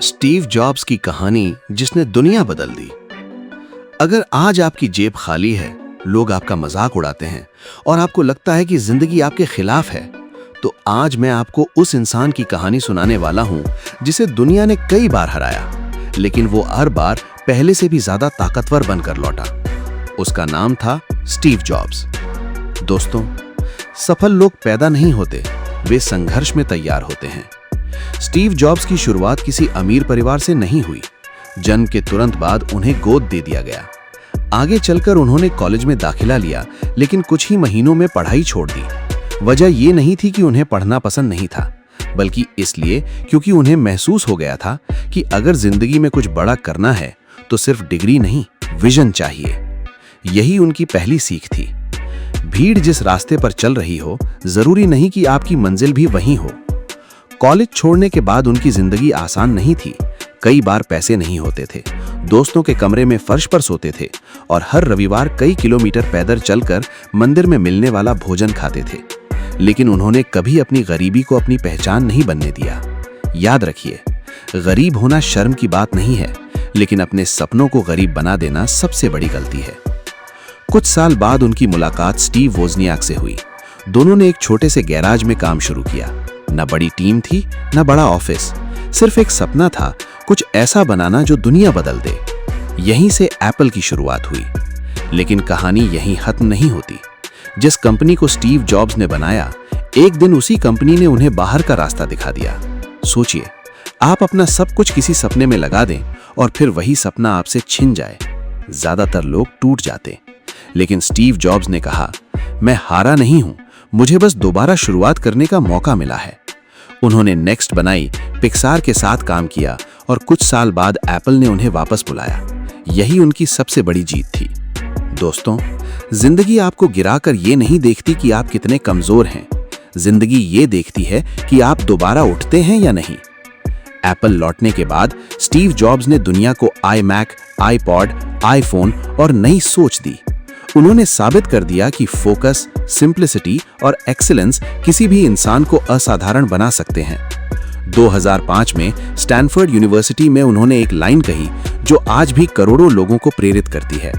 Steve jobs की कहानी जिसने दुनिया बदल दी। अगर आज आपकी जेब खाली है, लोग आपका मजाक उड़ाते हैं और आपको लगता है कि जिंदगी आपके खिलाफ है, तो आज मैं आपको उस इंसान की कहानी सुनाने वाला हूं जिसे दुनिया ने कई बार हराया, लेकिन वो हर बार पहले से भी ज्यादा ताकतवर बनकर लौटा। उसका नाम था स्टीव जॉब्स। दोस्तों, सफल लोग पैदा नहीं होते, वे संघर्ष में तैयार होते हैं। स्टीव जॉब्स की शुरुआत किसी अमीर परिवार से नहीं हुई। जन्म के तुरंत बाद उन्हें गोद दे दिया गया। आगे चलकर उन्होंने कॉलेज में दाखिला लिया, लेकिन कुछ ही महीनों में पढ़ाई छोड़ दी। वजह ये नहीं थी कि उन्हें पढ़ना पसंद नहीं था, बल्कि इसलिए क्योंकि उन्हें महसूस हो गया था कि अगर जिंदगी में कुछ बड़ा करना है तो सिर्फ डिग्री नहीं, विजन चाहिए। यही उनकी पहली सीख थी। भीड़ जिस रास्ते पर चल रही हो, जरूरी नहीं कि आपकी मंजिल भी वहीं हो। कॉलेज छोड़ने के बाद उनकी जिंदगी आसान नहीं थी। कई बार पैसे नहीं होते थे, दोस्तों के कमरे में फर्श पर सोते थे और हर रविवार कई किलोमीटर पैदल चलकर मंदिर में मिलने वाला भोजन खाते थे। लेकिन उन्होंने कभी अपनी गरीबी को अपनी पहचान नहीं बनने दिया। याद रखिए, गरीब होना शर्म की बात नहीं है, लेकिन अपने सपनों को गरीब बना देना सबसे बड़ी गलती है। कुछ साल बाद उनकी मुलाकात स्टीव वोज़नियाक से हुई। दोनों ने एक छोटे से गैराज में काम शुरू किया। न बड़ी टीम थी, न बड़ा ऑफिस, सिर्फ एक सपना था, कुछ ऐसा बनाना जो दुनिया बदल दे। यहीं से एप्पल की शुरुआत हुई। लेकिन कहानी यहीं खत्म नहीं होती। जिस कंपनी को स्टीव जॉब्स ने बनाया, एक दिन उसी कंपनी ने उन्हें बाहर का रास्ता दिखा दिया। सोचिए, आप अपना सब कुछ किसी सपने में लगा दें और फिर वही सपना आपसे छिन जाए। ज्यादातर लोग टूट जाते, लेकिन स्टीव जॉब्स ने कहा, मैं हारा नहीं हूं, मुझे बस दोबारा शुरुआत करने का मौका मिला है। उन्होंने नेक्स्ट बनाई, पिक्सार के साथ काम किया और कुछ साल बाद एप्पल ने उन्हें वापस बुलाया। यही उनकी सबसे बड़ी जीत थी। दोस्तों, जिंदगी आपको गिराकर ये नहीं देखती कि आप कितने कमजोर हैं। जिंदगी ये देखती है कि आप दोबारा उठते हैं या नहीं। एप्पल लौटने के बाद स्टीव जॉब्स ने दुनिया को आईमैक, आईपॉड, आईफोन और नई सोच दी। उन्होंने साबित कर दिया कि फोकस, सिंप्लिसिटी और एक्सीलेंस किसी भी इंसान को असाधारण बना सकते हैं। 2005 में स्टैनफोर्ड यूनिवर्सिटी में उन्होंने एक लाइन कही जो आज भी करोड़ों लोगों को प्रेरित करती है,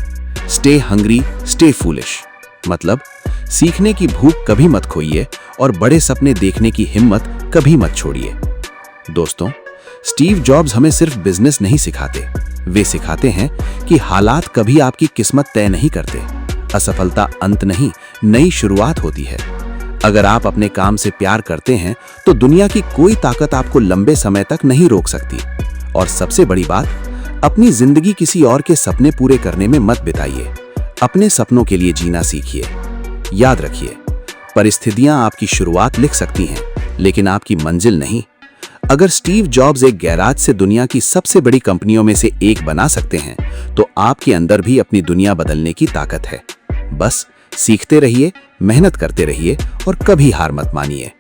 स्टे हंग्री, स्टे फूलिश। मतलब, सीखने की भूख कभी मत खोइए और बड़े सपने देखने की हिम्मत कभी मत छोड़िए। दोस्तों, स्टीव जॉब्स हमें सिर्फ बिजनेस नहीं सिखाते, वे सिखाते हैं कि हालात कभी आपकी किस्मत तय नहीं करते। असफलता अंत नहीं, नई शुरुआत होती है। अगर आप अपने काम से प्यार करते हैं तो दुनिया की कोई ताकत आपको लंबे समय तक नहीं रोक सकती। और सबसे बड़ी बात, अपनी जिंदगी किसी और के सपने पूरे करने में मत बिताइए। अपने सपनों के लिए जीना सीखिए। याद रखिए, परिस्थितियां आपकी शुरुआत लिख सकती हैं, लेकिन आपकी मंजिल नहीं। अगर स्टीव जॉब्स एक गैराज से दुनिया की सबसे बड़ी कंपनियों में से एक बना सकते हैं, तो आपके अंदर भी अपनी दुनिया बदलने की ताकत है। बस सीखते रहिए, मेहनत करते रहिए और कभी हार मत मानिए।